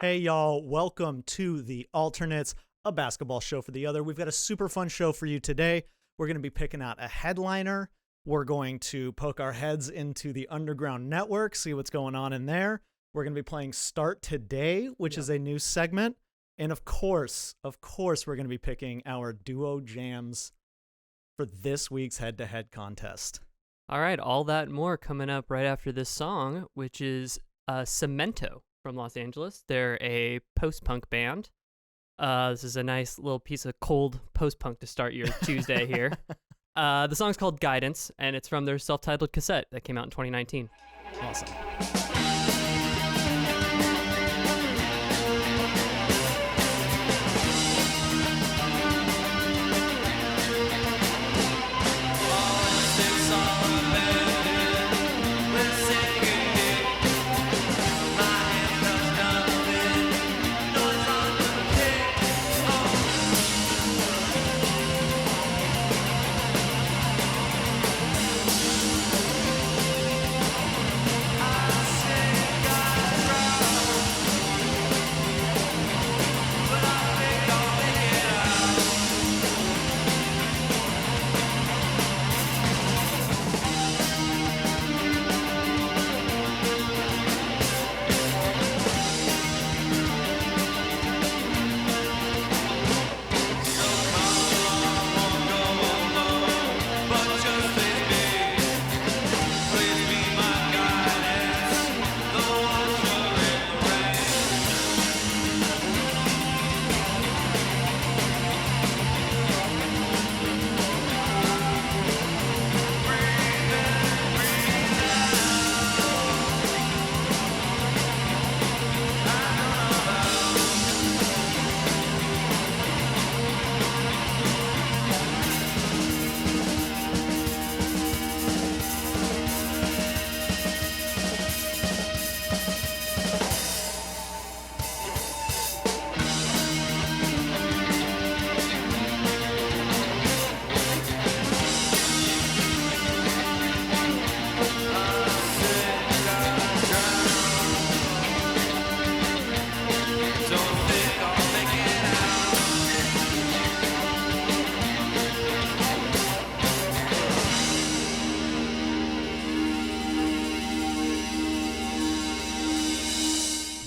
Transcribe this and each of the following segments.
Hey, y'all. Welcome to The Alternates, a basketball show for the other. We've got a super fun show for you today. We're going to be picking out a headliner. We're going to poke our heads into the Underground Network, see what's going on in there. We're going to be playing Start Today, which is a new segment. And of course, we're going to be picking our duo jams for this week's head-to-head contest. All right, all that and more coming up right after this song, which is Cemento from Los Angeles. They're a post-punk band. This is a nice little piece of cold post-punk to start your Tuesday here. The song's called Guidance, and it's from their self-titled cassette that came out in 2019. Awesome.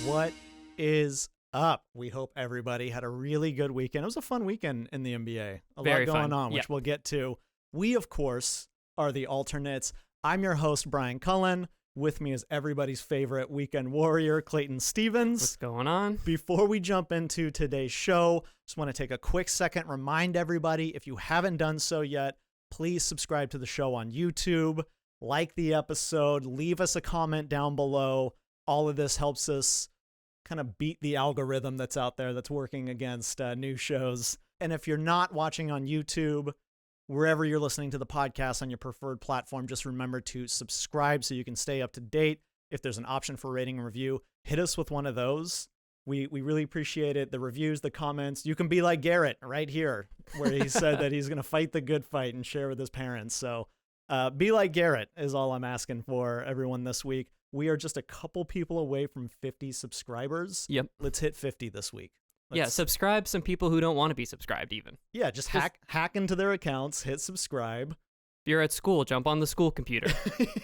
What is up? We hope everybody had a really good weekend. It was a fun weekend in the NBA. Very lot going fun. on, which we'll get to. We, of course, are the Alternates. I'm your host, Brian Cullen. With me is everybody's favorite weekend warrior, Clayton Stevens. What's going on? Before we jump into today's show, just want to take a quick second, remind everybody, if you haven't done so yet, please subscribe to the show on YouTube, like the episode, leave us a comment down below. All of this helps us kind of beat the algorithm that's out there that's working against new shows. And if you're not watching on YouTube, wherever you're listening to the podcast on your preferred platform, just remember to subscribe so you can stay up to date. If there's an option for rating and review, hit us with one of those. We really appreciate it. The reviews, the comments. You can be like Garrett right here, where he said that he's going to fight the good fight and share with his parents. So be like Garrett is all I'm asking for everyone this week. We are just a couple people away from 50 subscribers. Yep. Let's hit 50 this week. Yeah, subscribe some people who don't want to be subscribed even. Yeah, just hack into their accounts, hit subscribe. If you're at school, jump on the school computer.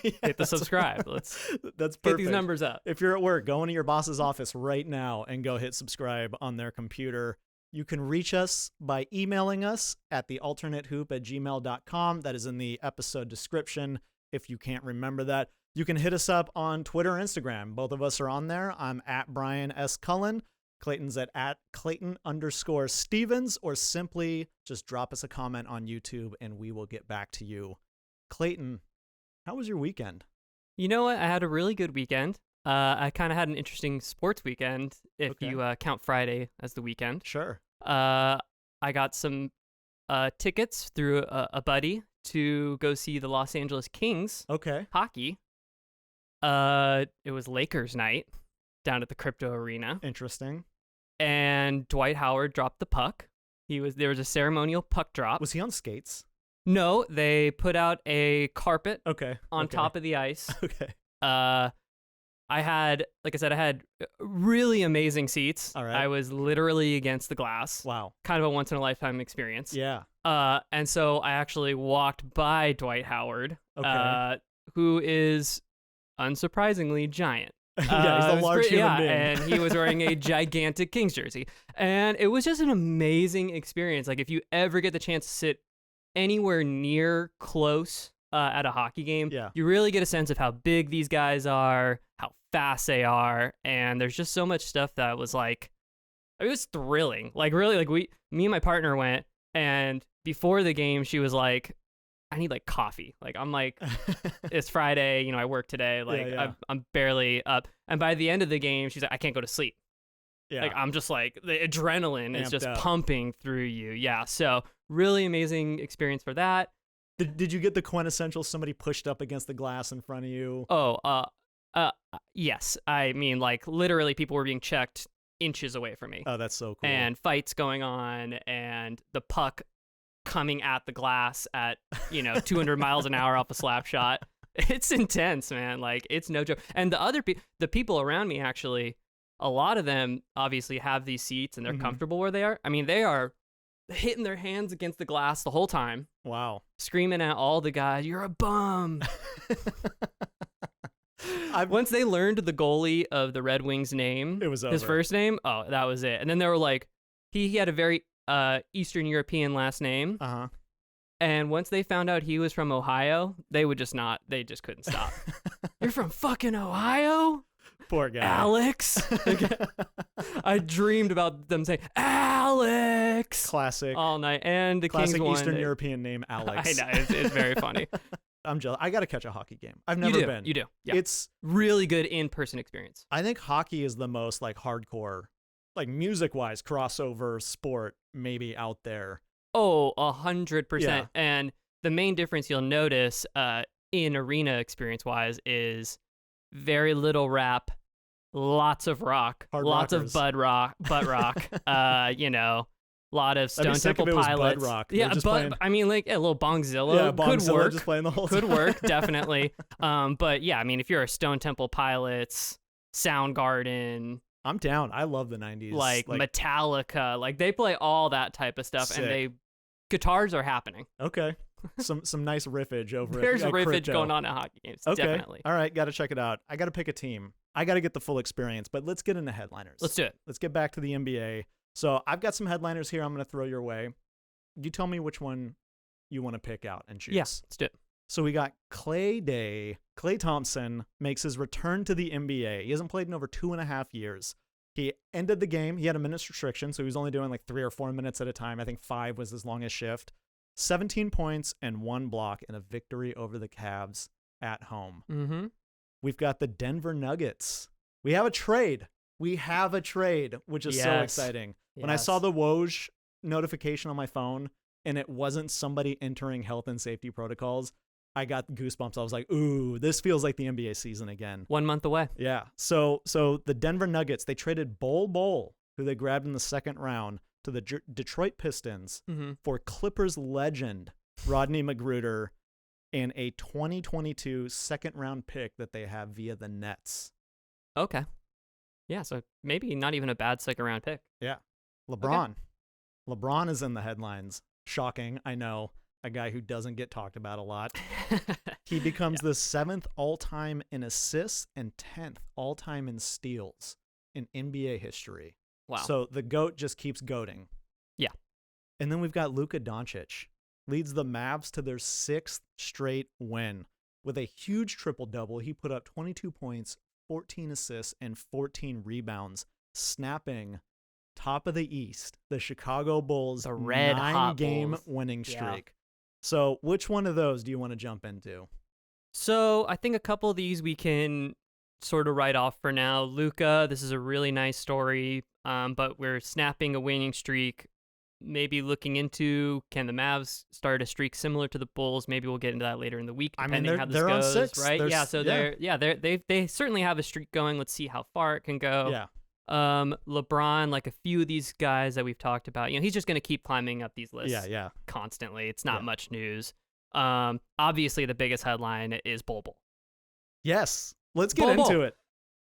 Yeah, hit the subscribe. That's Get perfect. these numbers up. If you're at work, go into your boss's office right now and go hit subscribe on their computer. You can reach us by emailing us at thealternatehoop@gmail.com. That is in the episode description if you can't remember that. You can hit us up on Twitter or Instagram. Both of us are on there. I'm at Brian S. Cullen. Clayton's at Clayton_Stevens, or simply just drop us a comment on YouTube and we will get back to you. Clayton, how was your weekend? You know what? I had a really good weekend. I kind of had an interesting sports weekend if you count Friday as the weekend. Sure. I got some tickets through a buddy to go see the Los Angeles Kings hockey. It was Lakers night down at the Crypto Arena. Interesting. And Dwight Howard dropped the puck. There was a ceremonial puck drop. Was he on skates? No, they put out a carpet on top of the ice. Okay. I had, like I said, I had really amazing seats. All right. I was literally against the glass. Wow. Kind of a once in a lifetime experience. Yeah. And so I actually walked by Dwight Howard, Okay. who is unsurprisingly giant. Yeah, he's a large human being. And he was wearing a gigantic Kings jersey. And it was just an amazing experience. Like, if you ever get the chance to sit anywhere near close at a hockey game, Yeah. you really get a sense of how big these guys are, how fast they are, and there's just so much stuff that was like, it was thrilling. Like, really, like, me and my partner went, and before the game, she was like, I need like coffee. Like, I'm like, it's Friday, you know, I work today. Like, yeah. I'm barely up. And by the end of the game, she's like, I can't go to sleep. Yeah. Like, I'm just like, the adrenaline is Amped just up. pumping through you. Yeah. So really amazing experience for that. Did you get the quintessential somebody pushed up against the glass in front of you? Oh, yes. I mean, like, literally people were being checked inches away from me. Oh, that's so cool. And fights going on, and the puck coming at the glass at, 200 miles an hour off a slap shot. It's intense, man. Like, it's no joke. And the people around me, actually, a lot of them obviously have these seats and they're comfortable where they are. I mean, they are hitting their hands against the glass the whole time. Wow. Screaming at all the guys, "You're a bum." Once they learned the goalie of the Red Wings name, it was over. His first name, oh, that was it. And then they were like, he had a very Eastern European last name. Uh-huh. And once they found out he was from Ohio, they just couldn't stop. You're from fucking Ohio? Poor guy. Alex. I dreamed about them saying, Alex. Classic. All night. And the Classic Kings won. Eastern European name, Alex. I know. It's very funny. I'm jealous. I got to catch a hockey game. I've never been. You do. Yeah. It's really good in-person experience. I think hockey is the most like hardcore, like music-wise, crossover sport maybe out there. Oh, 100%. Yeah. And the main difference you'll notice in arena experience-wise is very little rap, lots of rock, Hard lots rockers. of butt rock, lot of Stone Temple Pilots. Bud rock. Yeah, but I mean, like a little Bongzilla. yeah, could Bongzilla work. just playing the whole Could time. work, definitely. But yeah, I mean, if you're a Stone Temple Pilots, Soundgarden, I'm down. I love the 90s. like Metallica, like they play all that type of stuff, Sick. and guitars are happening. Okay. Some nice riffage over There's at riffage crypto. going on at hockey games. Okay. Definitely. All right, got to check it out. I got to pick a team. I got to get the full experience, but let's get into headliners. Let's do it. Let's get back to the NBA. So I've got some headliners here I'm going to throw your way. You tell me which one you want to pick out and choose. Yeah, let's do it. So we got Klay Thompson makes his return to the NBA. He hasn't played in over 2.5 years. He ended the game. He had a minutes restriction, so he was only doing like 3 or 4 minutes at a time. I think 5 was his longest shift. 17 points and 1 block in a victory over the Cavs at home. Mm-hmm. We've got the Denver Nuggets. We have a trade, which is so exciting. When I saw the Woj notification on my phone and it wasn't somebody entering health and safety protocols, I got goosebumps. I was like, ooh, this feels like the NBA season again. 1 month away. Yeah. So the Denver Nuggets, they traded Bol, who they grabbed in the second round, to the Detroit Pistons for Clippers legend Rodney McGruder and a 2022 second-round pick that they have via the Nets. Okay. Yeah, so maybe not even a bad second-round pick. Yeah. LeBron. Okay. LeBron is in the headlines. Shocking, I know. A guy who doesn't get talked about a lot. He becomes the 7th all-time in assists and 10th all-time in steals in NBA history. Wow. So the GOAT just keeps goating. Yeah. And then we've got Luka Doncic. Leads the Mavs to their 6th straight win. With a huge triple-double, he put up 22 points, 14 assists, and 14 rebounds, snapping top of the East, the Chicago Bulls' the red hot 9-game Bulls. winning streak. Yeah. So which one of those do you want to jump into? So I think a couple of these we can sort of write off for now. Luka, this is a really nice story, but we're snapping a winning streak. Maybe looking into, can the Mavs start a streak similar to the Bulls? Maybe we'll get into that later in the week, depending how this they're goes. on 6, right? They certainly have a streak going. Let's see how far it can go. Yeah. LeBron, like a few of these guys that we've talked about, he's just going to keep climbing up these lists. Yeah. Constantly. It's not much news. Obviously the biggest headline is Bol. Yes. Let's get into it.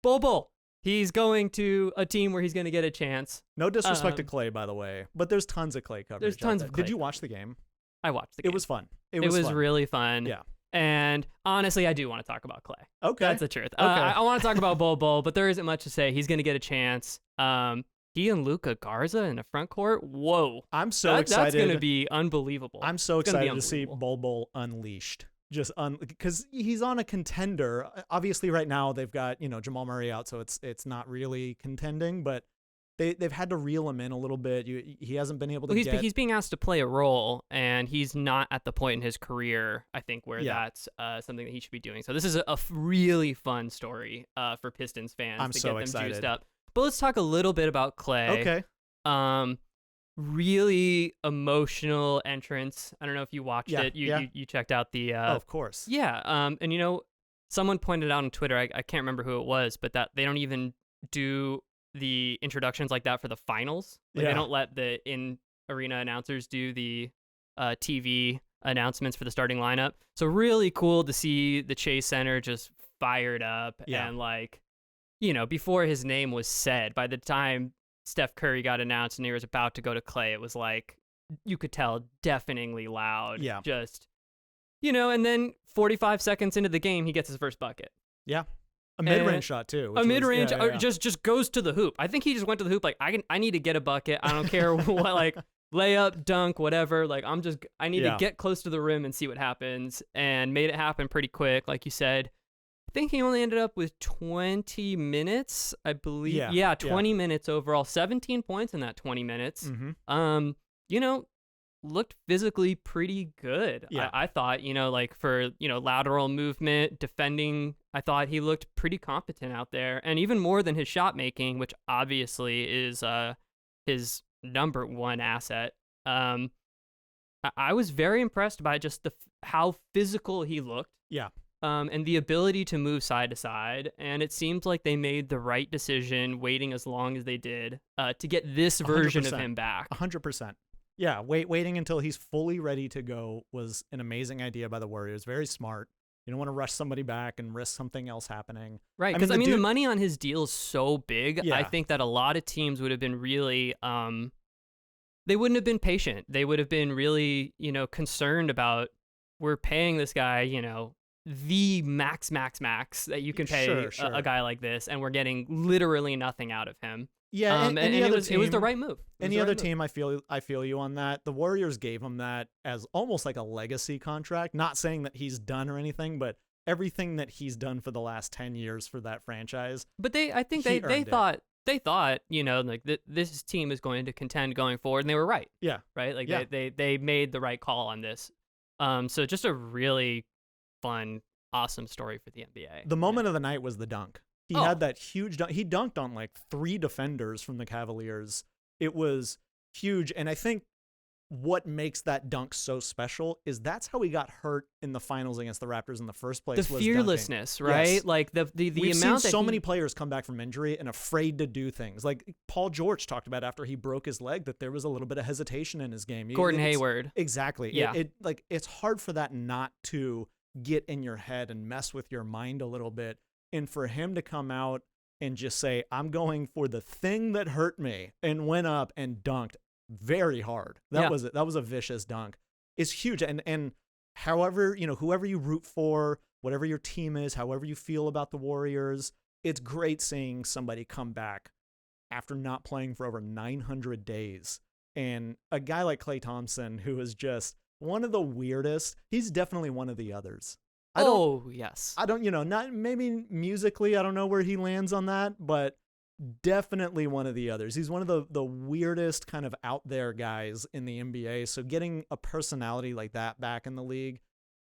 Bol. He's going to a team where he's going to get a chance. No disrespect to Klay, by the way, but there's tons of Klay coverage. There's tons of Klay. Did you watch the game? I watched the game. It was fun. It was fun. really fun. Yeah. And honestly, I do want to talk about Klay. Okay. That's the truth. Okay. I want to talk about Bol, but there isn't much to say. He's going to get a chance. He and Luka Garza in the front court. Whoa. I'm so excited. That's going to be unbelievable. I'm so excited to see Bol unleashed. Just because he's on a contender. Obviously, right now they've got Jamal Murray out, so it's not really contending. But they've had to reel him in a little bit. He hasn't been able to. He's being asked to play a role, and he's not at the point in his career, I think, where that's something that he should be doing. So this is a really fun story for Pistons fans. I'm to so get them excited. Juiced up. But let's talk a little bit about Klay. Okay. Really emotional entrance. I don't know if you watched it. You checked out the. Of course. Yeah. And someone pointed out on Twitter. I can't remember who it was, but that they don't even do the introductions like that for the finals. They don't let the in-arena announcers do the TV announcements for the starting lineup. So really cool to see the Chase Center just fired up and before his name was said, by the time Steph Curry got announced and he was about to go to Klay, it was like, you could tell, deafeningly loud. Yeah. Just, and then 45 seconds into the game, he gets his first bucket. Yeah. A mid-range shot too. A mid-range just goes to the hoop. I think he just went to the hoop like, I need to get a bucket. I don't care what, layup, dunk, whatever. I need to get close to the rim and see what happens, and made it happen pretty quick, like you said. I think he only ended up with 20 minutes, I believe. Yeah, 20 minutes overall. 17 points in that 20 minutes. Mm-hmm. Looked physically pretty good. Yeah. I thought, for, lateral movement, defending, I thought he looked pretty competent out there. And even more than his shot making, which obviously is his number one asset. I was very impressed by just how physical he looked. Yeah. And the ability to move side to side. And it seems like they made the right decision waiting as long as they did to get this version 100%. of him back. 100%. Yeah, waiting until he's fully ready to go was an amazing idea by the Warriors. Very smart. You don't want to rush somebody back and risk something else happening. Right, because the money on his deal is so big. Yeah. I think that a lot of teams would have been really they wouldn't have been patient. They would have been really, concerned about, we're paying this guy, the max that you can pay a guy like this, and we're getting literally nothing out of him. Yeah, and it was the right move. Any other team, I feel you on that. The Warriors gave him that as almost like a legacy contract. Not saying that he's done or anything, but everything that he's done for the last 10 years for that franchise. But I think they thought, this team is going to contend going forward, and they were right. Yeah. Right? They made the right call on this. So just a really fun, awesome story for the NBA. The moment of the night was the dunk. He had that huge dunk. He dunked on 3 defenders from the Cavaliers. It was huge. And I think what makes that dunk so special is that's how he got hurt in the finals against the Raptors in the first place. The fearlessness, right? Yes. The We've amount seen so many players come back from injury and afraid to do things. Like Paul George talked about after he broke his leg, that there was a little bit of hesitation in his game. Gordon Hayward. Exactly. Yeah. It's hard for that not to get in your head and mess with your mind a little bit. And for him to come out and just say, I'm going for the thing that hurt me, and went up and dunked very hard. That was a vicious dunk. It's huge. And however, whoever you root for, whatever your team is, however you feel about the Warriors, it's great seeing somebody come back after not playing for over 900 days. And a guy like Klay Thompson, who is just one of the weirdest, he's definitely one of the others. Yes. I don't, not maybe musically, I don't know where he lands on that, but definitely one of the others. He's one of the weirdest kind of out there guys in the NBA. So getting a personality like that back in the league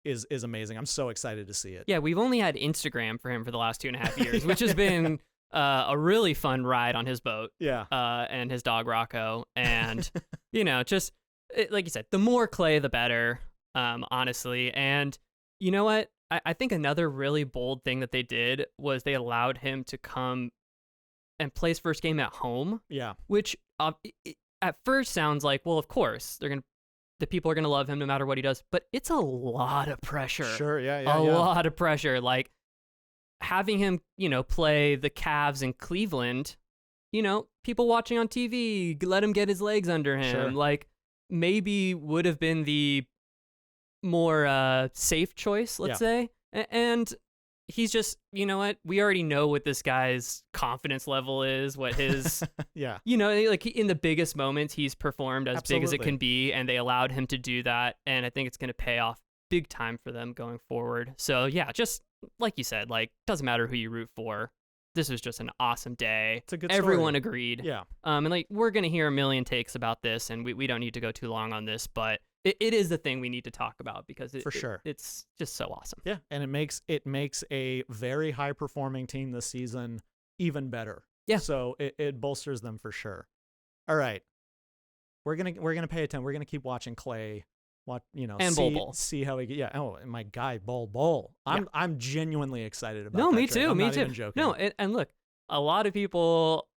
is amazing. I'm so excited to see it. Yeah, we've only had Instagram for him for the last 2.5 years, which has been a really fun ride on his boat. Yeah. And his dog Rocco. And, just like you said, the more Klay, the better, honestly. And you know what? I think another really bold thing that they did was they allowed him to come and play his first game at home. Yeah. Which at first sounds like, well, of course, the people are going to love him no matter what he does. But it's a lot of pressure. Sure, yeah. A lot of pressure. having him, play the Cavs in Cleveland, people watching on TV, let him get his legs under him. Sure. Like, maybe would have been the more safe choice, let's say. And he's just, you know what? We already know what this guy's confidence level is, what his, like in the biggest moments, he's performed as big as it can be, and they allowed him to do that. And I think it's going to pay off big time for them going forward. So yeah, just like you said, like, doesn't matter who you root for. This was just an awesome day. It's a good Everyone story. agreed. Yeah. And like, we're going to hear a million takes about this, and we don't need to go too long on this, but it is the thing we need to talk about because it's just so awesome. Yeah, and it makes a very high performing team this season even better. Yeah. So it bolsters them for sure. All right, we're gonna pay attention. We're gonna keep watching Klay. And Bol. See how he get. Yeah. Oh, and my guy Bol. I'm genuinely excited about. No, that me trade. too. I'm Me not too. Even joking. No, and look, a lot of people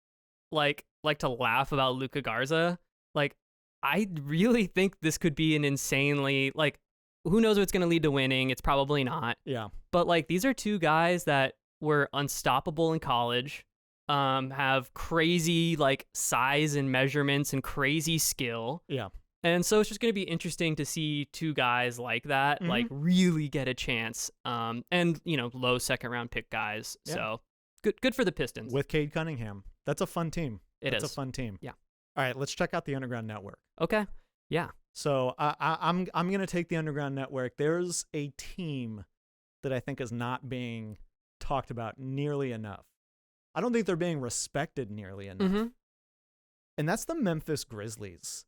like to laugh about Luka Garza. Like, I really think this could be an insanely, like, who knows what's going to lead to winning? It's probably not. Yeah. But like, these are two guys that were unstoppable in college, have crazy like size and measurements and crazy skill. Yeah. And so it's just going to be interesting to see two guys like that, like, really get a chance. And low second round pick guys. Yeah. So good for the Pistons. With Cade Cunningham. That's a fun team. That's a fun team. Yeah. All right, let's check out the Underground Network. Okay. Yeah. So I'm gonna take the Underground Network. There's a team that I think is not being talked about nearly enough. I don't think they're being respected nearly enough. And that's the Memphis Grizzlies.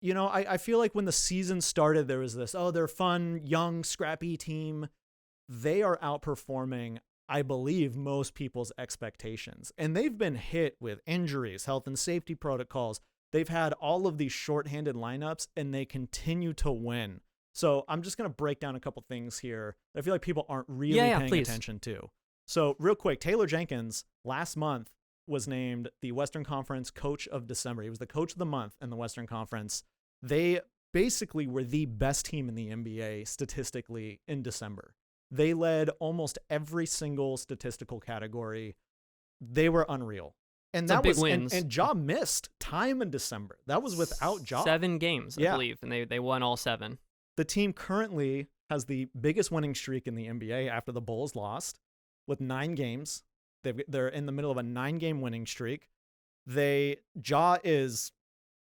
I feel like when the season started, there was this, they're fun, young, scrappy team. They are outperforming, I believe, most people's expectations. And they've been hit with injuries, health and safety protocols. They've had all of these shorthanded lineups, and they continue to win. So I'm just going to break down a couple things here that I feel like people aren't really paying attention to. So real quick, Taylor Jenkins last month was named the Western Conference Coach of December. He was the Coach of the Month in the Western Conference. They basically were the best team in the NBA statistically in December. They led almost every single statistical category. They were unreal. And that was wins. And Ja missed time in December. That was without Ja. 7 games, I believe, and they won all 7. The team currently has the biggest winning streak in the NBA after the Bulls lost with 9 games. They're in the middle of a 9-game winning streak. Ja is,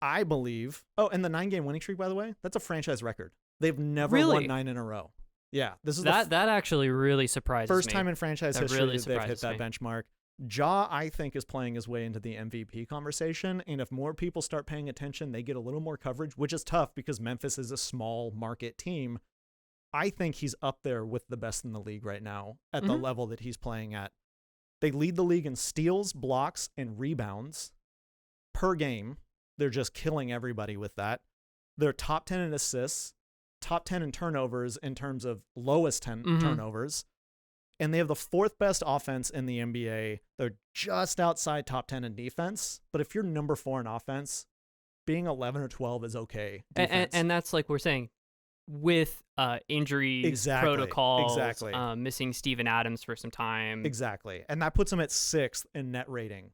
I believe. Oh, and the 9-game winning streak, by the way, that's a franchise record. They've never won 9 in a row. Yeah, this is that actually really surprises me. First time in franchise history really that they've hit that benchmark. Ja, I think, is playing his way into the MVP conversation, and if more people start paying attention, they get a little more coverage, which is tough because Memphis is a small market team. I think he's up there with the best in the league right now at the level that he's playing at. They lead the league in steals, blocks, and rebounds per game. They're just killing everybody with that. They're top 10 in assists, top 10 in turnovers in terms of lowest 10 turnovers. And they have the 4th best offense in the NBA. They're just outside top 10 in defense. But if you're number 4 in offense, being 11 or 12 is okay. And that's like we're saying, with injuries, protocols, missing Steven Adams for some time. Exactly. And that puts them at 6th in net rating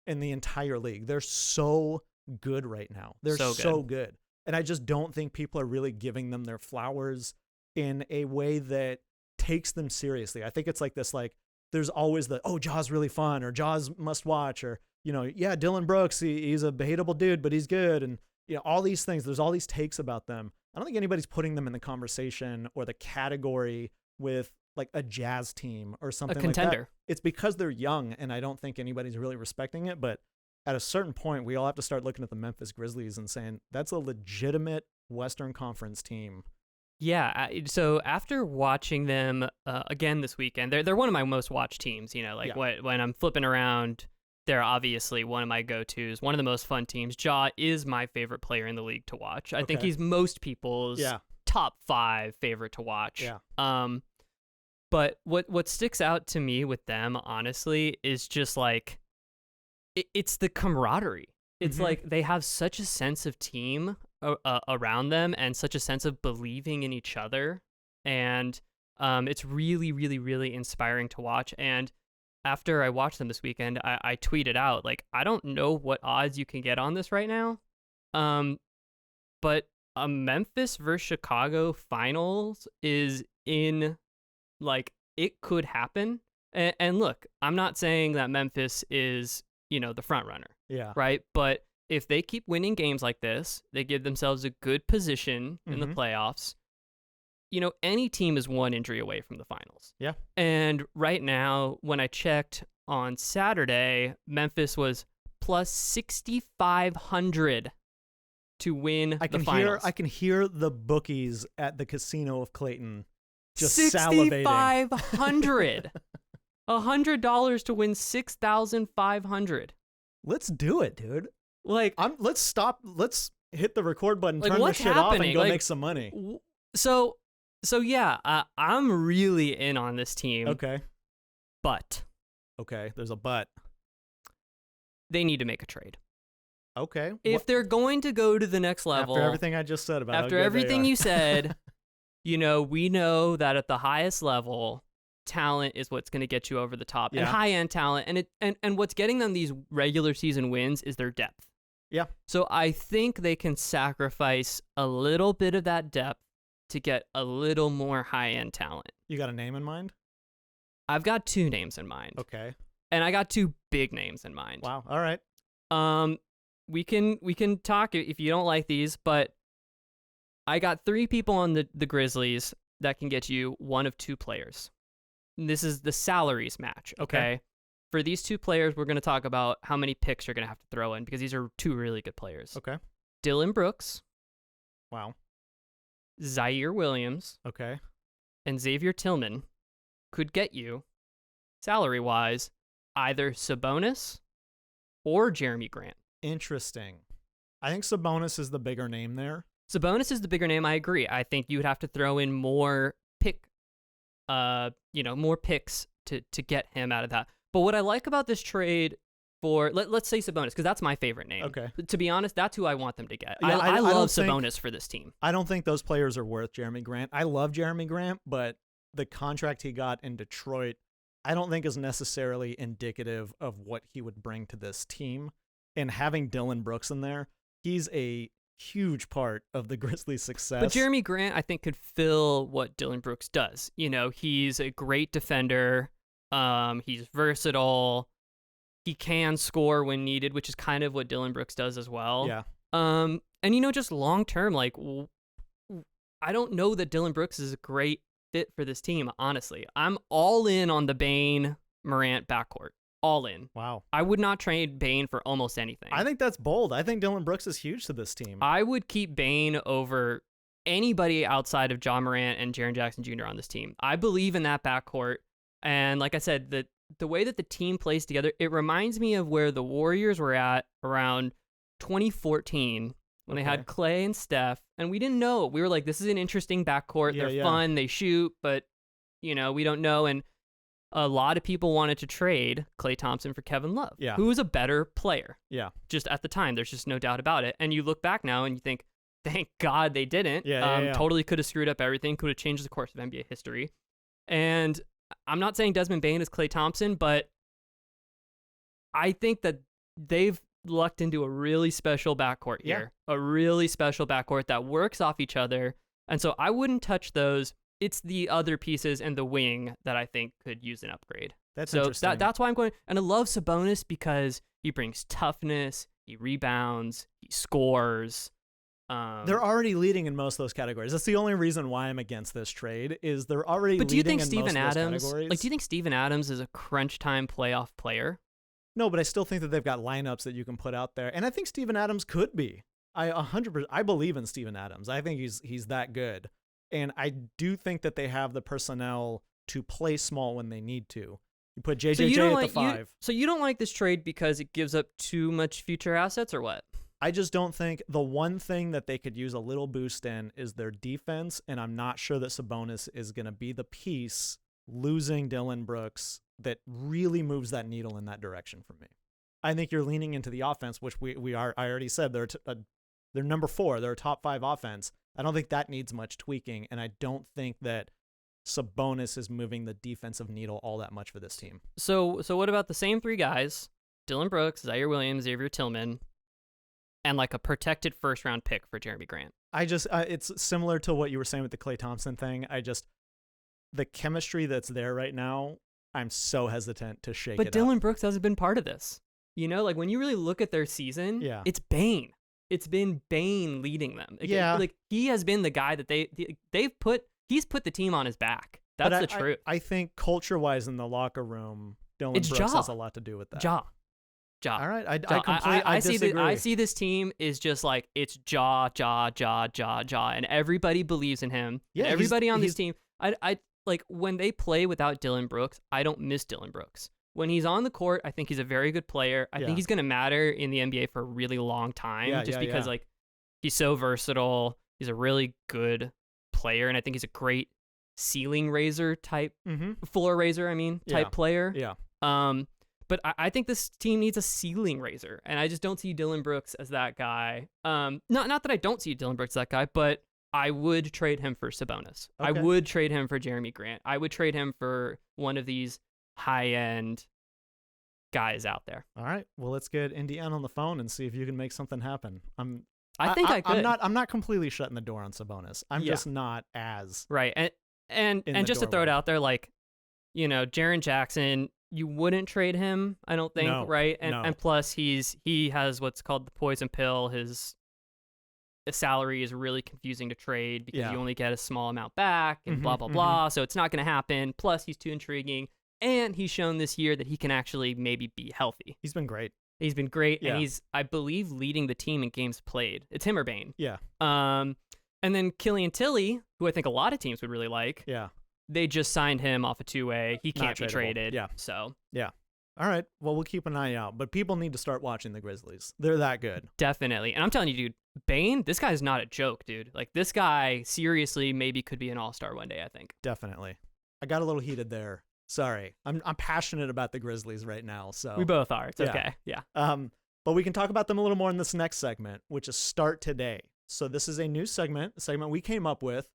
in the entire league. They're so good right now. They're so good. And I just don't think people are really giving them their flowers in a way that takes them seriously. I think it's like this, like, there's always the, Ja's really fun, or Ja's must watch, or, Dylan Brooks, he's a hateable dude, but he's good. And, all these things, there's all these takes about them. I don't think anybody's putting them in the conversation or the category with like a Jazz team or something like that. A contender. It's because they're young, and I don't think anybody's really respecting it. But at a certain point, we all have to start looking at the Memphis Grizzlies and saying, that's a legitimate Western Conference team. Yeah, so after watching them again this weekend, they're one of my most watched teams. When I'm flipping around, they're obviously one of my go-tos, one of the most fun teams. Ja is my favorite player in the league to watch. I think he's most people's top 5 favorite to watch. Yeah. But what sticks out to me with them, honestly, is just like it's the camaraderie. It's like they have such a sense of team around them and such a sense of believing in each other. And It's really, really, really inspiring to watch. And after I watched them this weekend, I tweeted out, like, I don't know what odds you can get on this right now. But a Memphis versus Chicago finals is in, like, it could happen. And look, I'm not saying that Memphis is, the front runner. Yeah. Right? But if they keep winning games like this, they give themselves a good position in the playoffs. Any team is one injury away from the finals. Yeah. And right now, when I checked on Saturday, Memphis was plus 6,500 to win the finals. I can hear the bookies at the casino of Clayton just salivating. 6,500. $100 to win 6,500. Let's do it, dude. Like, let's stop. Let's hit the record button, like, turn what's this shit off, and happening? go Like, make some money. So yeah, I'm really in on this team. Okay. But. Okay, there's a but. They need to make a trade. Okay. If they're going to go to the next level. After everything I just said about After everything you said, we know that at the highest level, talent is what's going to get you over the top. Yeah. And high-end talent. And what's getting them these regular season wins is their depth. Yeah. So I think they can sacrifice a little bit of that depth to get a little more high-end talent. You got a name in mind? I've got 2 names in mind. Okay. And I got 2 big names in mind. Wow. All right. We can talk if you don't like these, but I got 3 people on the Grizzlies that can get you one of 2 players. And this is the salaries match, okay? For these 2 players, we're going to talk about how many picks you're going to have to throw in because these are 2 really good players. Okay. Dylan Brooks. Wow. Zaire Williams. Okay. And Xavier Tillman could get you, salary-wise, either Sabonis or Jeremy Grant. Interesting. I think Sabonis is the bigger name there. Sabonis is the bigger name, I agree. I think you would have to throw in more more picks to get him out of that. But what I like about this trade for, let's say Sabonis, because that's my favorite name. Okay. To be honest, that's who I want them to get. Yeah, I love don't Sabonis for this team. I don't think those players are worth Jeremy Grant. I love Jeremy Grant, but the contract he got in Detroit, I don't think is necessarily indicative of what he would bring to this team. And having Dylan Brooks in there, he's a huge part of the Grizzlies' success. But Jeremy Grant, I think, could fill what Dylan Brooks does. He's a great defender. He's versatile. He can score when needed, which is kind of what Dylan Brooks does as well. Yeah. And just long term, like, I don't know that Dylan Brooks is a great fit for this team, honestly. I'm all in on the Bane Morant backcourt. All in. Wow. I would not trade Bane for almost anything. I think that's bold. I think Dylan Brooks is huge to this team. I would keep Bane over anybody outside of John Morant and Jaren Jackson Jr. on this team. I believe in that backcourt. And like I said, the way that the team plays together, it reminds me of where the Warriors were at around 2014 when they had Klay and Steph. And we didn't know. We were like, this is an interesting backcourt. They're fun. They shoot, but, we don't know. And a lot of people wanted to trade Klay Thompson for Kevin Love, who was a better player. Yeah. Just at the time, there's just no doubt about it. And you look back now and you think, thank God they didn't. Totally could have screwed up everything, could have changed the course of NBA history. And I'm not saying Desmond Bane is Klay Thompson, but I think that they've lucked into a really special backcourt here. A really special backcourt that works off each other. And so I wouldn't touch those. It's the other pieces and the wing that I think could use an upgrade. That's interesting. That's why I'm going. And I love Sabonis because he brings toughness, he rebounds, he scores. They're already leading in most of those categories. That's the only reason why I'm against this trade is they're already But do you leading think in Steven most of those Adams, categories. like, do you think Steven Adams is a crunch time playoff player? No, but I still think that they've got lineups that you can put out there. And I think Steven Adams could be. I 100%. I believe in Steven Adams. I think he's that good. And I do think that they have the personnel to play small when they need to. You put JJJ at the 5. So you don't like this trade because it gives up too much future assets or what? I just don't think the one thing that they could use a little boost in is their defense, and I'm not sure that Sabonis is going to be the piece losing Dylan Brooks that really moves that needle in that direction for me. I think you're leaning into the offense, which we are. I already said they're number 4. They're a top 5 offense. I don't think that needs much tweaking, and I don't think that Sabonis is moving the defensive needle all that much for this team. So what about the same three guys? Dylan Brooks, Zaire Williams, Xavier Tillman, and like a protected first-round pick for Jeremy Grant. It's similar to what you were saying with the Klay Thompson thing. The chemistry that's there right now, I'm so hesitant to shake it But Dylan Brooks hasn't been part of this. You know, like when you really look at their season, it's Bane. It's been Bane leading them. Like he has been the guy that he's put the team on his back. That's the truth. I think culture-wise in the locker room, Dylan Brooks has a lot to do with that. Ja. All right, I disagree. I see this team is just like it's Ja, and everybody believes in him. Yeah, and everybody on this team. I like when they play without Dylan Brooks. I don't miss Dylan Brooks. When he's on the court, I think he's a very good player. I think he's going to matter in the NBA for a really long time, because like he's so versatile. He's a really good player, and I think he's a great ceiling raiser type, floor raiser. Type player. Yeah. But I think this team needs a ceiling raiser, and I just don't see Dylan Brooks as that guy. Not that I don't see Dylan Brooks as that guy, but I would trade him for Sabonis. Okay. I would trade him for Jeremy Grant. I would trade him for one of these high-end guys out there. All right. Well, let's get Indiana on the phone and see if you can make something happen. I think I could. I'm not completely shutting the door on Sabonis. I'm just not as right. And just to throw it out there, like, you know, Jaren Jackson, you wouldn't trade him, I don't think, right? And plus he has what's called the poison pill. His salary is really confusing to trade because you only get a small amount back and blah, blah, blah. So it's not going to happen. Plus he's too intriguing. And he's shown this year that he can actually maybe be healthy. He's been great. And he's, I believe, leading the team in games played. It's him or Bane. Yeah. And then Killian Tilly, who I think a lot of teams would really like. Yeah. They just signed him off a two-way. He can't be traded. Yeah. So. Yeah. All right. Well, we'll keep an eye out. But people need to start watching the Grizzlies. They're that good. Definitely. And I'm telling you, dude, Bane, this guy's not a joke, dude. Like, this guy seriously maybe could be an all-star one day, I think. Definitely. I got a little heated there. Sorry. I'm passionate about the Grizzlies right now. So we both are. It's okay. Yeah. But we can talk about them a little more in this next segment, which is Start Today. So this is a new segment, a segment we came up with.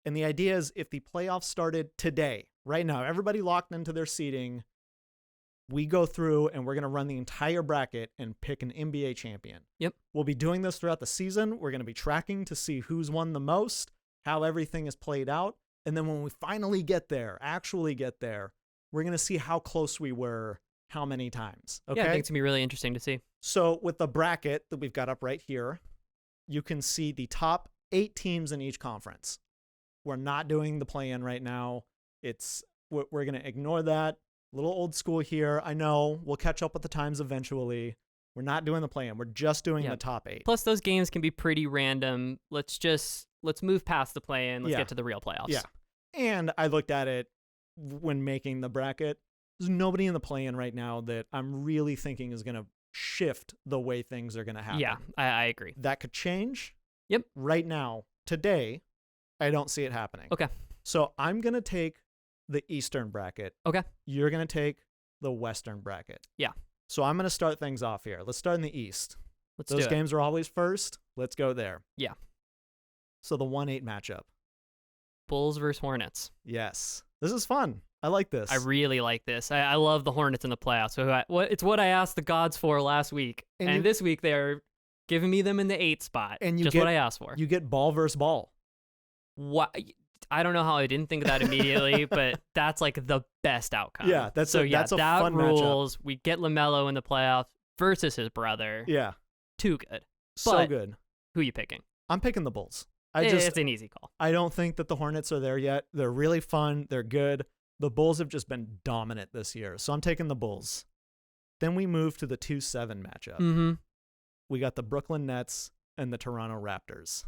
And the idea is if the playoffs started today, right now, everybody locked into their seating, we go through and we're going to run the entire bracket and pick an NBA champion. Yep. We'll be doing this throughout the season. We're going to be tracking to see who's won the most, how everything is played out. And then when we finally actually get there, we're going to see how close we were how many times. Okay. Yeah, I think it's going to be really interesting to see. So with the bracket that we've got up right here, you can see the top 8 teams in each conference. We're not doing the play-in right now. We're going to ignore that. A little old school here. I know we'll catch up with the times eventually. We're not doing the play-in. We're just doing the top 8. Plus, those games can be pretty random. Let's move past the play-in. Let's get to the real playoffs. Yeah. And I looked at it when making the bracket. There's nobody in the play-in right now that I'm really thinking is going to shift the way things are going to happen. Yeah, I agree. That could change. Yep. Right now, today, I don't see it happening. Okay. So I'm going to take the Eastern bracket. Okay. You're going to take the Western bracket. Yeah. So I'm going to start things off here. Let's start in the East. Those games are always first. Let's go there. Yeah. So the 1-8 matchup. Bulls versus Hornets. Yes. This is fun. I like this. I really like this. I love the Hornets in the playoffs. So it's what I asked the gods for last week. And this week they're giving me them in the 8 spot. And what I asked for. You get ball versus ball. What? I don't know how I didn't think of that immediately, but that's like the best outcome. Yeah, that's a fun rules. Matchup. We get LaMelo in the playoffs versus his brother. Yeah. Too good. So good. Who are you picking? I'm picking the Bulls. It's an easy call. I don't think that the Hornets are there yet. They're really fun. They're good. The Bulls have just been dominant this year. So I'm taking the Bulls. Then we move to the 2-7 matchup. Mm-hmm. We got the Brooklyn Nets and the Toronto Raptors.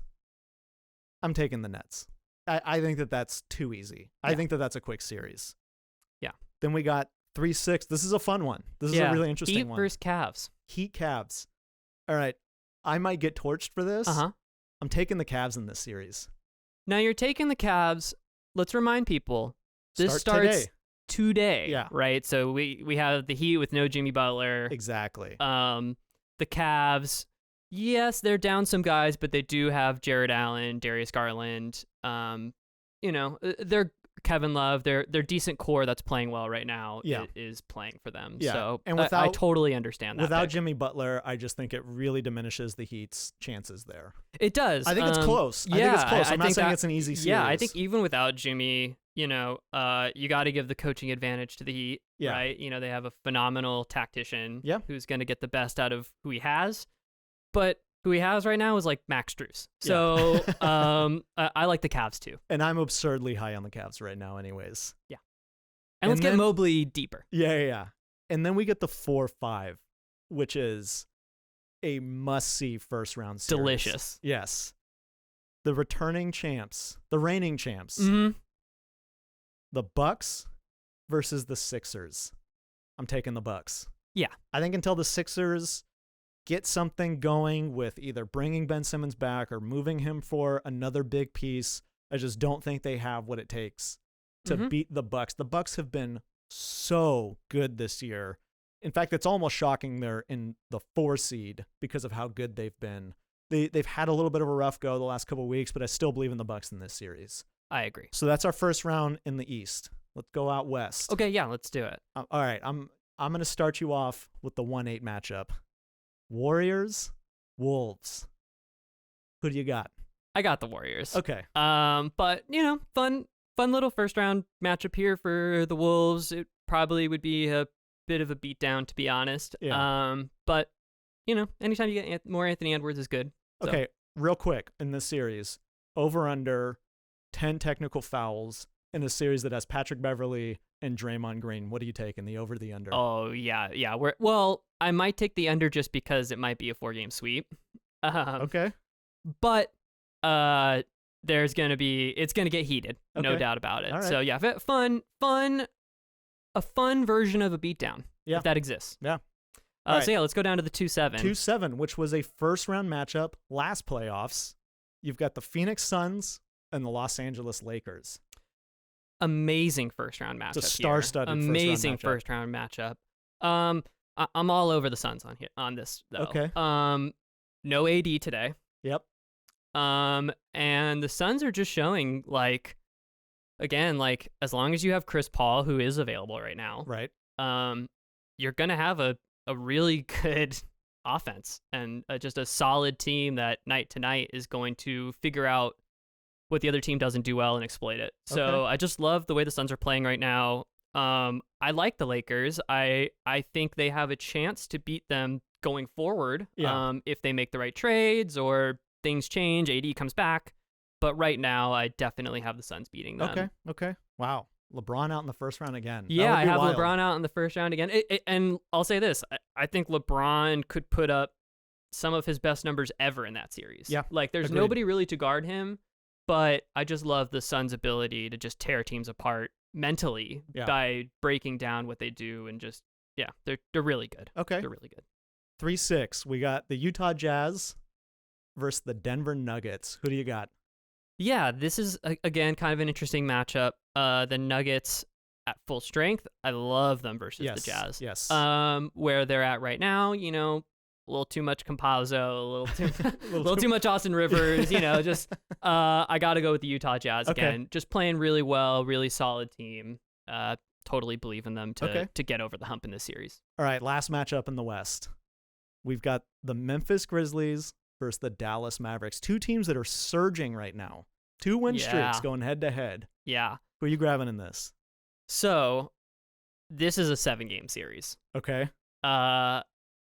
I'm taking the Nets. I think that that's too easy. Yeah. I think that that's a quick series. Yeah. Then we got 3-6. This is a fun one. This is a really interesting one. Heat versus Cavs. Heat Cavs. All right. I might get torched for this. Uh-huh. I'm taking the Cavs in this series. Now you're taking the Cavs. Let's remind people. This starts today. Yeah. Right? So we have the Heat with no Jimmy Butler. Exactly. The Cavs, yes, they're down some guys, but they do have Jared Allen, Darius Garland. Cavs Kevin Love, their decent core that's playing well right now Yeah. is playing for them. Yeah. So And I totally understand that. Without pick. Jimmy Butler, I just think it really diminishes the Heat's chances there. It does. I think it's close. I think it's close. I'm not saying it's an easy series. Yeah, I think even without Jimmy, you got to give the coaching advantage to the Heat, right? They have a phenomenal tactician who's going to get the best out of who he has. But who he has right now is like Max Strus. So I like the Cavs too. And I'm absurdly high on the Cavs right now anyways. Yeah. And let's get Mobley deeper. Yeah. And then we get the 4-5, which is a must-see first-round series. Delicious. Yes. The returning champs, the reigning champs. Mm-hmm. The Bucks versus the Sixers. I'm taking the Bucks. Yeah. I think until the Sixers get something going with either bringing Ben Simmons back or moving him for another big piece, I just don't think they have what it takes to beat the Bucks. The Bucks have been so good this year. In fact, it's almost shocking they're in the 4 seed because of how good they've been. They've had a little bit of a rough go the last couple of weeks, but I still believe in the Bucks in this series. I agree. So that's our first round in the East. Let's go out west. Okay, yeah, let's do it. All right, I'm going to start you off with the 1-8 matchup. Warriors, Wolves. Who do you got? I got the Warriors. Okay. But fun little first round matchup here for the Wolves. It probably would be a bit of a beatdown, to be honest. Yeah. But anytime you get more Anthony Edwards is good. So. Okay, real quick in this series, over under 10 technical fouls in a series that has Patrick Beverly and Draymond Green. What do you take in the over, the under? Oh yeah. I might take the under just because it might be a 4-game sweep. Okay. But it's gonna get heated, no doubt about it. All right. So yeah, a fun version of a beatdown, if that exists. Yeah. So yeah, let's go down to the 2-7. 2-7, which was a first round matchup last playoffs. You've got the Phoenix Suns and the Los Angeles Lakers. Amazing first round matchup. It's a star-studded amazing first round matchup. I'm all over the Suns on this though. Okay. No AD today. Yep. And the Suns are just showing as long as you have Chris Paul, who is available right now, right? You're gonna have a really good offense and just a solid team that night to night is going to figure out what the other team doesn't do well and exploit it. So I just love the way the Suns are playing right now. I like the Lakers. I think they have a chance to beat them going forward. Yeah. If they make the right trades or things change, AD comes back. But right now, I definitely have the Suns beating them. Okay. Wow. LeBron out in the first round again. Yeah, I have wild. LeBron out in the first round again. And I'll say this. I think LeBron could put up some of his best numbers ever in that series. Yeah, there's agreed. nobody really to guard him, but I just love the Suns' ability to just tear teams apart mentally by breaking down what they do and just, they're really good. Okay. They're really good. 3-6. We got the Utah Jazz versus the Denver Nuggets. Who do you got? Yeah, this is, again, kind of an interesting matchup. The Nuggets at full strength, I love them versus the Jazz. Yes. Where they're at right now, a little too much Campazzo, a little too much Austin Rivers, just I got to go with the Utah Jazz again. Just playing really well, really solid team. Totally believe in them to get over the hump in this series. All right, last matchup in the West. We've got the Memphis Grizzlies versus the Dallas Mavericks. Two teams that are surging right now. 2 win streaks going head to head. Yeah. Who are you grabbing in this? So, this is a 7-game series. Okay.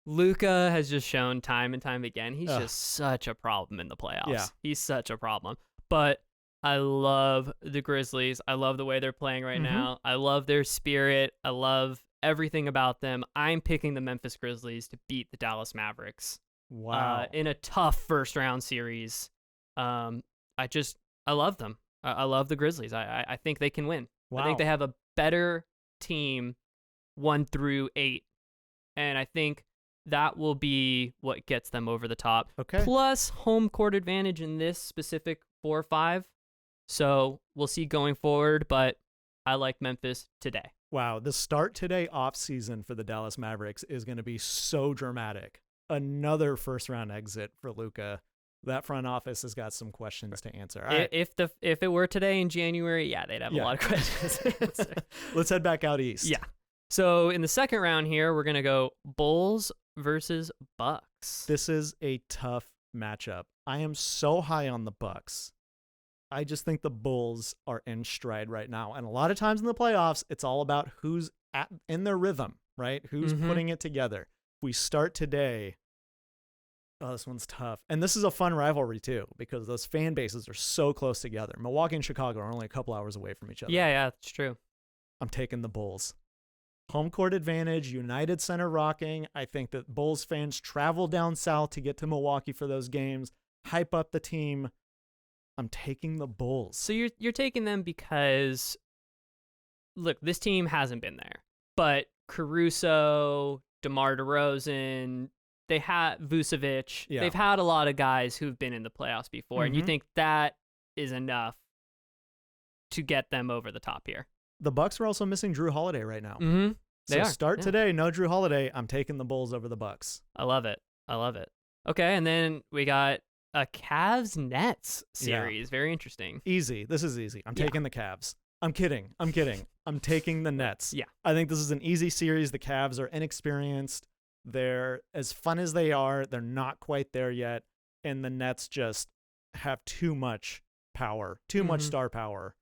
Luka has just shown time and time again he's just such a problem in the playoffs. Yeah. He's such a problem. But I love the Grizzlies. I love the way they're playing right now. I love their spirit. I love everything about them. I'm picking the Memphis Grizzlies to beat the Dallas Mavericks. Wow. In a tough first round series. I love them. I love the Grizzlies. I think they can win. Wow. I think they have a better team 1 through 8. And I think that will be what gets them over the top. Okay. Plus home court advantage in this specific 4-5. So we'll see going forward, but I like Memphis today. Wow. The start today off season for the Dallas Mavericks is going to be so dramatic. Another first round exit for Luka. That front office has got some questions to answer. All right. If it were today in January, yeah, they'd have a lot of questions to answer. Let's head back out east. Yeah. So in the second round here, we're gonna go Bulls versus Bucks. This is a tough matchup. I am so high on the Bucks. I just think the Bulls are in stride right now. And a lot of times in the playoffs, it's all about who's in their rhythm, right? Who's putting it together. We start today. Oh, this one's tough. And this is a fun rivalry, too, because those fan bases are so close together. Milwaukee and Chicago are only a couple hours away from each other. Yeah, that's true. I'm taking the Bulls. Home court advantage, United Center rocking. I think that Bulls fans travel down south to get to Milwaukee for those games, hype up the team. I'm taking the Bulls. So you're taking them because, look, this team hasn't been there. But Caruso, DeMar DeRozan, they had Vucevic. Yeah. They've had a lot of guys who've been in the playoffs before. And you think that is enough to get them over the top here. The Bucks are also missing Drew Holiday right now. Mm-hmm. So start today, no Drew Holiday. I'm taking the Bulls over the Bucks. I love it. Okay, and then we got a Cavs-Nets series. Very interesting. Easy. This is easy. I'm taking the Cavs. I'm kidding. I'm taking the Nets. Yeah. I think this is an easy series. The Cavs are inexperienced. They're as fun as they are. They're not quite there yet. And the Nets just have too much power, too much star power.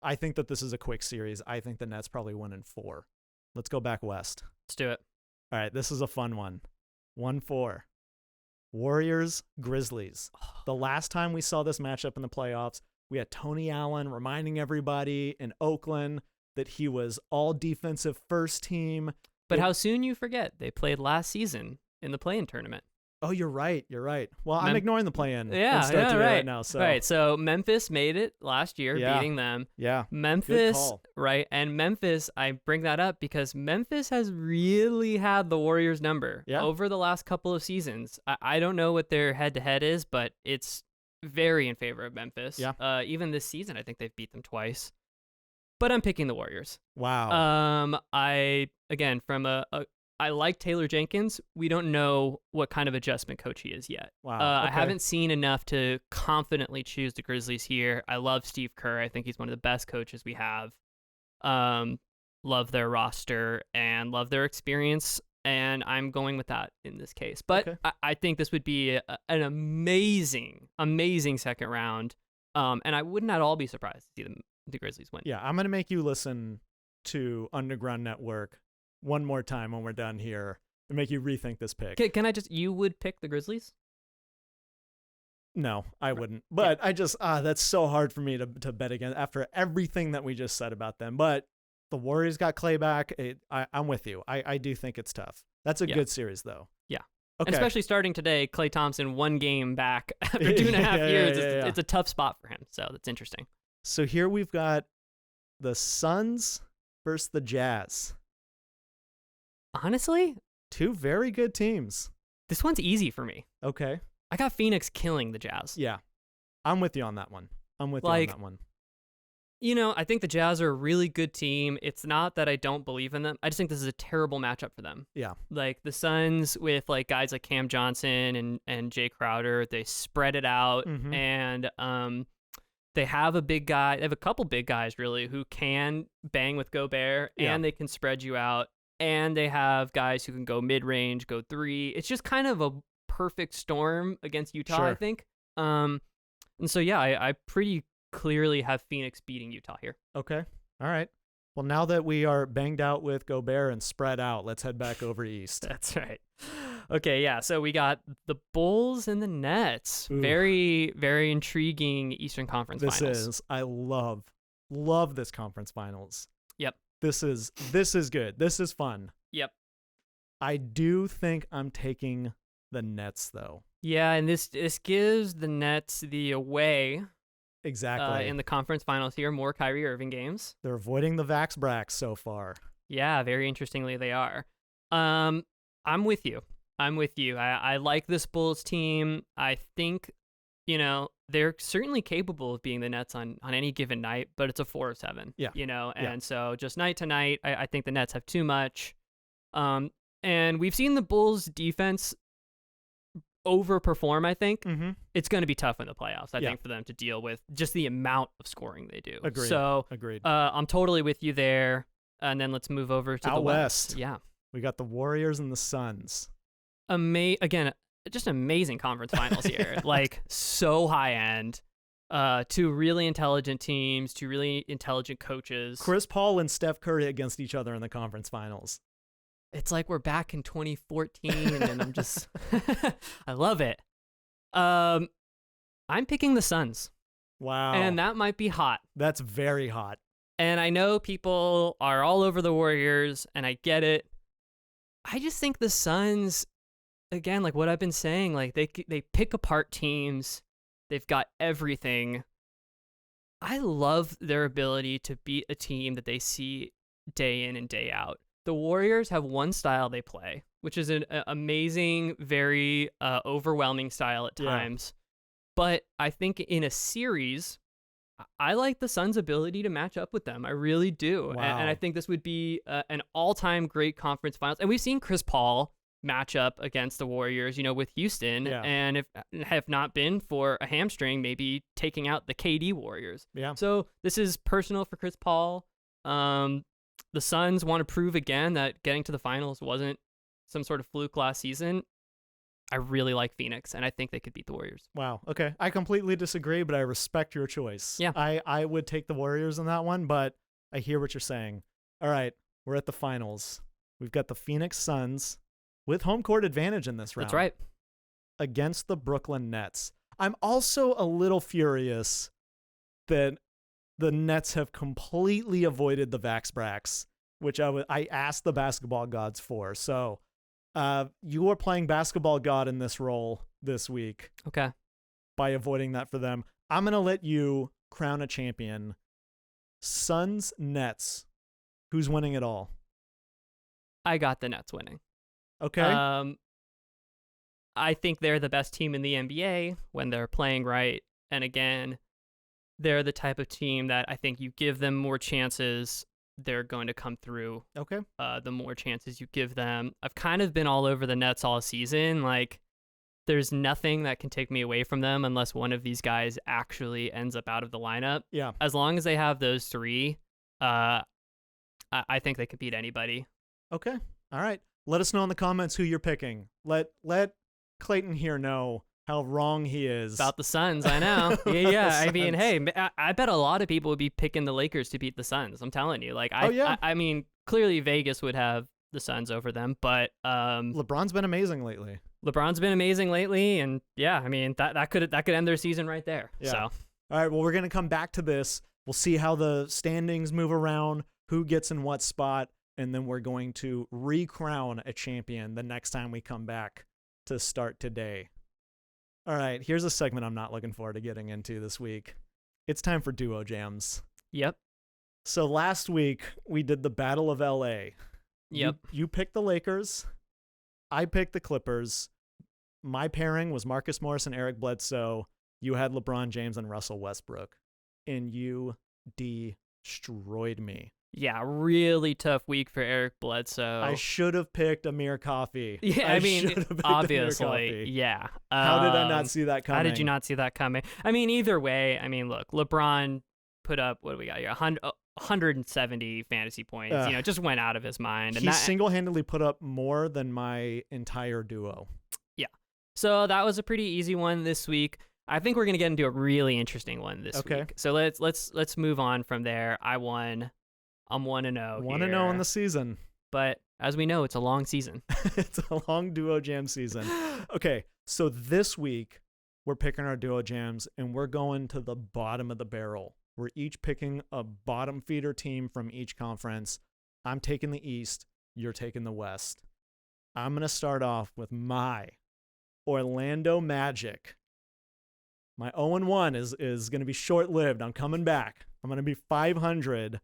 I think that this is a quick series. I think the Nets probably win in 4. Let's go back west. Let's do it. All right, this is a fun one. 1-4. Warriors, Grizzlies. The last time we saw this matchup in the playoffs, we had Tony Allen reminding everybody in Oakland that he was all defensive first team. But how soon you forget they played last season in the play-in tournament. Oh, you're right. Well, I'm ignoring the play-in. Right now. So. Right. So Memphis made it last year, beating them. Yeah. Memphis, right? And Memphis, I bring that up because Memphis has really had the Warriors' number over the last couple of seasons. I don't know what their head-to-head is, but it's very in favor of Memphis. Yeah. Even this season, I think they've beat them twice. But I'm picking the Warriors. Wow. I like Taylor Jenkins. We don't know what kind of adjustment coach he is yet. Wow. I haven't seen enough to confidently choose the Grizzlies here. I love Steve Kerr. I think he's one of the best coaches we have. Love their roster and love their experience, and I'm going with that in this case. But I think this would be an amazing, amazing second round, and I would not all be surprised to see the Grizzlies win. Yeah, I'm going to make you listen to Underground Network one more time when we're done here and make you rethink this pick. Can I just, you would pick the Grizzlies? No, I wouldn't. But I just, that's so hard for me to bet against after everything that we just said about them. But the Warriors got Klay back. I'm with you. I do think it's tough. That's a good series, though. Yeah. Okay. And especially starting today, Klay Thompson 1 game back after 2.5 years. It's a tough spot for him. So that's interesting. So here we've got the Suns versus the Jazz. Honestly, 2 very good teams. This one's easy for me. Okay. I got Phoenix killing the Jazz. Yeah. I'm with you on that one. I think the Jazz are a really good team. It's not that I don't believe in them. I just think this is a terrible matchup for them. Yeah. Like the Suns with like guys like Cam Johnson and Jay Crowder, they spread it out and they have a big guy. They have a couple big guys really who can bang with Gobert and they can spread you out. And they have guys who can go mid-range, go 3. It's just kind of a perfect storm against Utah, I think. And so, I pretty clearly have Phoenix beating Utah here. Okay. All right. Well, now that we are banged out with Gobert and spread out, let's head back over east. That's right. Okay, yeah. So we got the Bulls and the Nets. Ooh. Very, very intriguing Eastern Conference Finals. I love this conference finals. Yep. This is good. This is fun. Yep. I do think I'm taking the Nets, though. Yeah, and this gives the Nets the away. Exactly. In the conference finals here, more Kyrie Irving games. They're avoiding the Vax Brax so far. Yeah, very interestingly they are. I'm with you. I like this Bulls team. I think, they're certainly capable of being the Nets on any given night, but it's a 4 of 7. Yeah. And so just night to night, I think the Nets have too much. And we've seen the Bulls defense overperform, I think, Mm-hmm. it's going to be tough in the playoffs, I Yeah. think, for them to deal with just the amount of scoring they do. Agreed. So Agreed. I'm totally with you there. And then let's move over to Out the west. Yeah. We got the Warriors and the Suns. Again, just amazing conference finals here. Like, so high end. Two really intelligent teams, two really intelligent coaches. Chris Paul and Steph Curry against each other in the conference finals. It's like we're back in 2014, and I'm just, I love it. I'm picking the Suns, Wow. and that might be hot. That's very hot. And I know people are all over the Warriors, and I get it. I just think the Suns, again, like what I've been saying, like they pick apart teams. They've got everything. I love their ability to beat a team that they see day in and day out. The Warriors have one style they play, which is an amazing, very overwhelming style at times. But I think in a series, I like the Suns' ability to match up with them. I really do. Wow. And I think this would be an all-time great conference finals. And we've seen Chris Paul match up against the Warriors, with Houston. Yeah. And if have not been for a hamstring, maybe taking out the KD Warriors. Yeah. So this is personal for Chris Paul. The Suns want to prove again that getting to the finals wasn't some sort of fluke last season. I really like Phoenix, and I think they could beat the Warriors. Wow. Okay. I completely disagree, but I respect your choice. Yeah. I would take the Warriors in that one, but I hear what you're saying. All right. We're at the finals. We've got the Phoenix Suns with home court advantage in this round. That's right. Against the Brooklyn Nets. I'm also a little furious that the Nets have completely avoided the Vax-Brax, which I asked the basketball gods for. So you are playing basketball god in this role this week. Okay. By avoiding that for them. I'm going to let you crown a champion. Suns, Nets. Who's winning it all? I got the Nets winning. Okay. I think they're the best team in the NBA when they're playing right. And again, they're the type of team that I think you give them more chances, they're going to come through. Okay. The more chances you give them. I've kind of been all over the Nets all season. Like, there's nothing that can take me away from them unless one of these guys actually ends up out of the lineup. Yeah. As long as they have those three, I think they could beat anybody. Okay. All right. Let us know in the comments who you're picking. Let Clayton here know how wrong he is. About the Suns, I know. Yeah. I mean, Suns. hey, I bet a lot of people would be picking the Lakers to beat the Suns. I'm telling you. Like, yeah. I mean, clearly Vegas would have the Suns over them, but LeBron's been amazing lately. And yeah, I mean that could end their season right there. Yeah. So, all right. Well, we're gonna come back to this. We'll see how the standings move around, who gets in what spot, and then we're going to recrown a champion the next time we come back to start today. All right, here's a segment I'm not looking forward to getting into this week. It's time for Duo Jams. Yep. So last week, we did the Battle of LA. Yep. You picked the Lakers. I picked the Clippers. My pairing was Marcus Morris and Eric Bledsoe. You had LeBron James and Russell Westbrook. And you destroyed me. Yeah, really tough week for Eric Bledsoe. I should have picked Amir Coffey. Yeah, I mean, should have picked obviously, Amir Coffey. yeah. How did I not see that coming? How did you not see that coming? I mean, either way, I mean, look, LeBron put up, what do we got here, 170 fantasy points. Just went out of his mind. He single-handedly put up more than my entire duo. Yeah. So that was a pretty easy one this week. I think we're going to get into a really interesting one this week. So let's move on from there. I won. I'm 1-0 1-0 in the season. But as we know, it's a long season. It's a long Duo Jam season. Okay, so this week, we're picking our Duo Jams, and we're going to the bottom of the barrel. We're each picking a bottom feeder team from each conference. I'm taking the East. You're taking the West. I'm going to start off with my Orlando Magic. My 0-1 is going to be short-lived. I'm coming back. I'm going to be 500.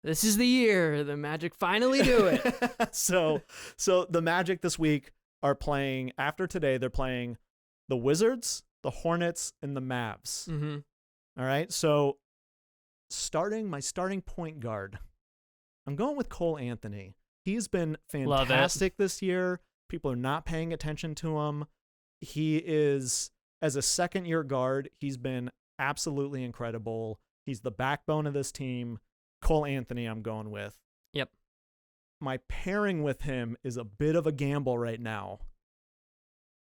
This is the year the Magic finally do it. So the Magic this week are playing, after today, they're playing the Wizards, the Hornets, and the Mavs. Mm-hmm. All right, so my starting point guard, I'm going with Cole Anthony. He's been fantastic this year. People are not paying attention to him. He is, as a second-year guard, he's been absolutely incredible. He's the backbone of this team. Cole Anthony, I'm going with. Yep. My pairing with him is a bit of a gamble right now.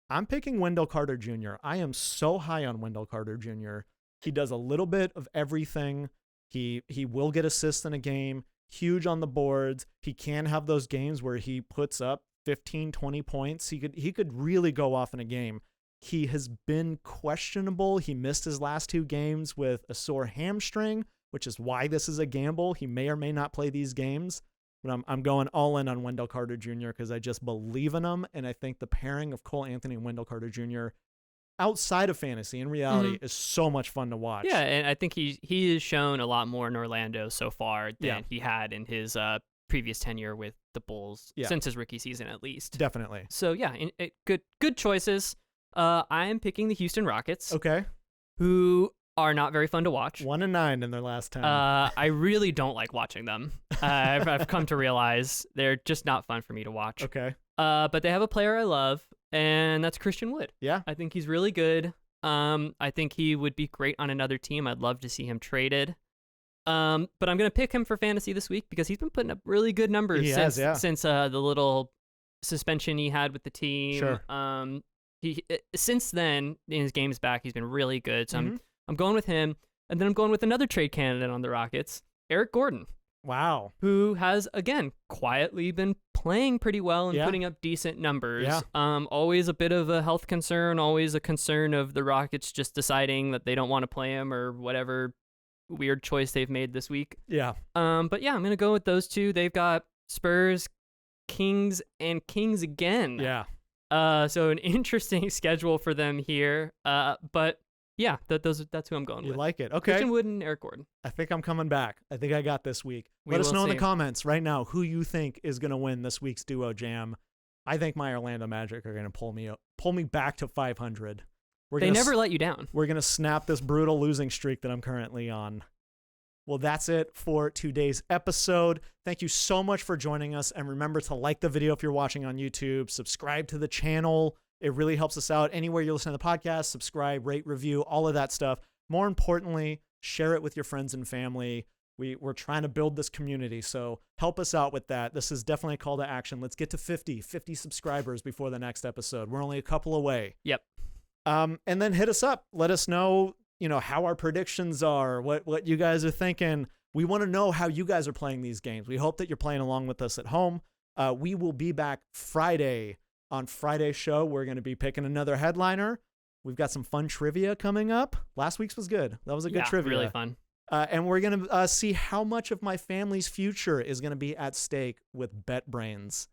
I'm picking Wendell Carter Jr. I am so high on Wendell Carter Jr. He does a little bit of everything. He will get assists in a game, huge on the boards. He can have those games where he puts up 15, 20 points. He could really go off in a game. He has been questionable. He missed his last 2 games with a sore hamstring, which is why this is a gamble. He may or may not play these games. But I'm going all in on Wendell Carter Jr. because I just believe in him, and I think the pairing of Cole Anthony and Wendell Carter Jr. outside of fantasy, in reality, is so much fun to watch. Yeah, and I think he has shown a lot more in Orlando so far than he had in his previous tenure with the Bulls, since his rookie season at least. Definitely. So yeah, good choices. I am picking the Houston Rockets. Okay. Who are not very fun to watch. 1-9 in their last 10. I really don't like watching them. I've come to realize they're just not fun for me to watch. Okay. But they have a player I love, and that's Christian Wood. Yeah. I think he's really good. I think he would be great on another team. I'd love to see him traded. But I'm going to pick him for fantasy this week because he's been putting up really good numbers since the little suspension he had with the team. Sure. He since then, in his games back, he's been really good. So I'm going with him. And then I'm going with another trade candidate on the Rockets, Eric Gordon. Wow. Who has, again, quietly been playing pretty well and putting up decent numbers. Yeah. Always a bit of a health concern, always a concern of the Rockets just deciding that they don't want to play him or whatever weird choice they've made this week. Yeah. But yeah, I'm going to go with those two. They've got Spurs, Kings, and Kings again. Yeah. So an interesting schedule for them here. But yeah, that's who I'm going with. You like it. Okay. Christian Wood and Eric Gordon. I think I'm coming back. I think I got this week. We Let us will know in see. the comments right now who you think is going to win this week's Duo Jam. I think my Orlando Magic are going to pull me back to 500. They never let you down. We're going to snap this brutal losing streak that I'm currently on. Well, that's it for today's episode. Thank you so much for joining us. And remember to like the video if you're watching on YouTube. Subscribe to the channel. It really helps us out. Anywhere you listen to the podcast, subscribe, rate, review, all of that stuff. More importantly, share it with your friends and family. We're trying to build this community, so help us out with that. This is definitely a call to action. Let's get to 50 subscribers before the next episode. We're only a couple away. Yep. And then hit us up. Let us know, how our predictions are, what you guys are thinking. We want to know how you guys are playing these games. We hope that you're playing along with us at home. We will be back Friday. On Friday's show, we're going to be picking another headliner. We've got some fun trivia coming up. Last week's was good. That was a good trivia. Really fun. And we're going to see how much of my family's future is going to be at stake with Bet Brains.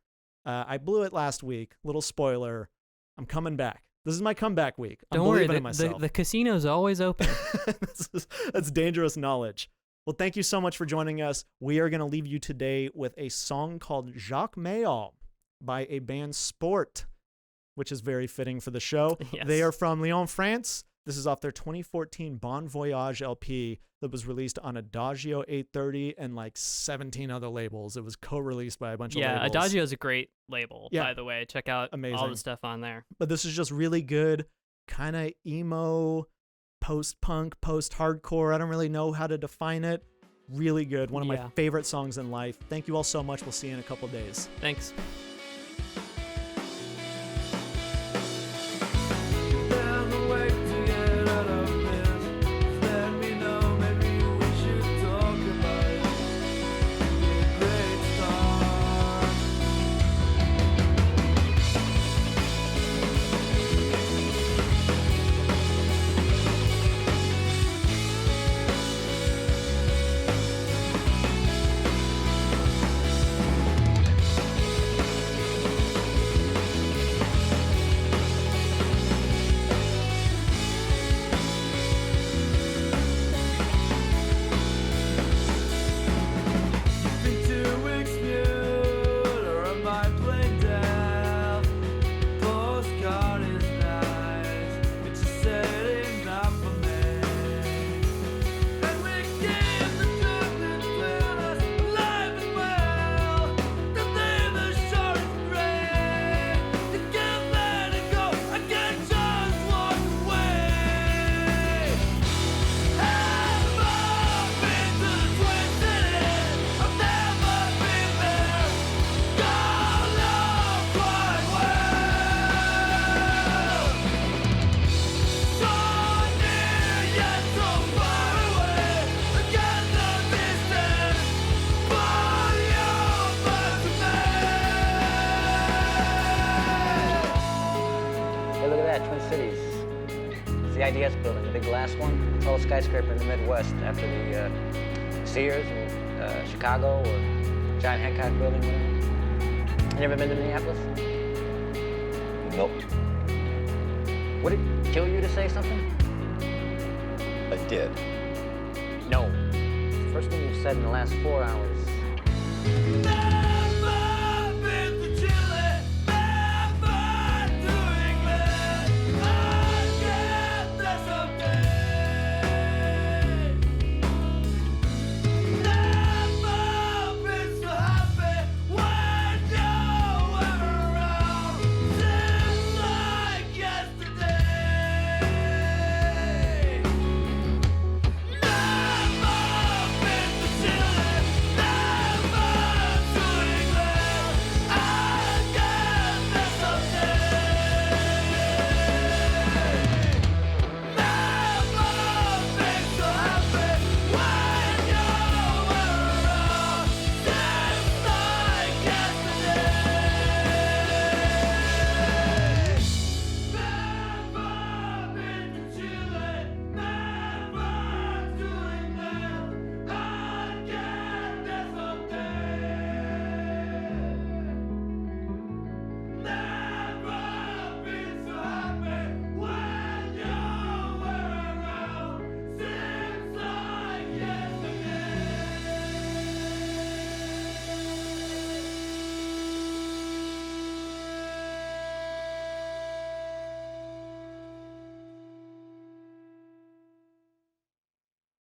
I blew it last week. Little spoiler. I'm coming back. This is my comeback week. I'm believing in myself. The casino's always open. That's dangerous knowledge. Well, thank you so much for joining us. We are going to leave you today with a song called Jacques Mayall by a band Sport, which is very fitting for the show. Yes. They are from Lyon, France. This is off their 2014 Bon Voyage LP that was released on Adagio 830 and like 17 other labels. It was co-released by a bunch of labels. Yeah, Adagio is a great label, by the way. Check out all the stuff on there. But this is just really good, kind of emo, post-punk, post-hardcore. I don't really know how to define it. Really good. One of my favorite songs in life. Thank you all so much. We'll see you in a couple days. Thanks. IDS building, the big glass one, tallest skyscraper in the Midwest after the Sears in Chicago or John Hancock building, whatever. You never been to Minneapolis? Nope. Would it kill you to say something? I did. No. First thing you've said in the last 4 hours.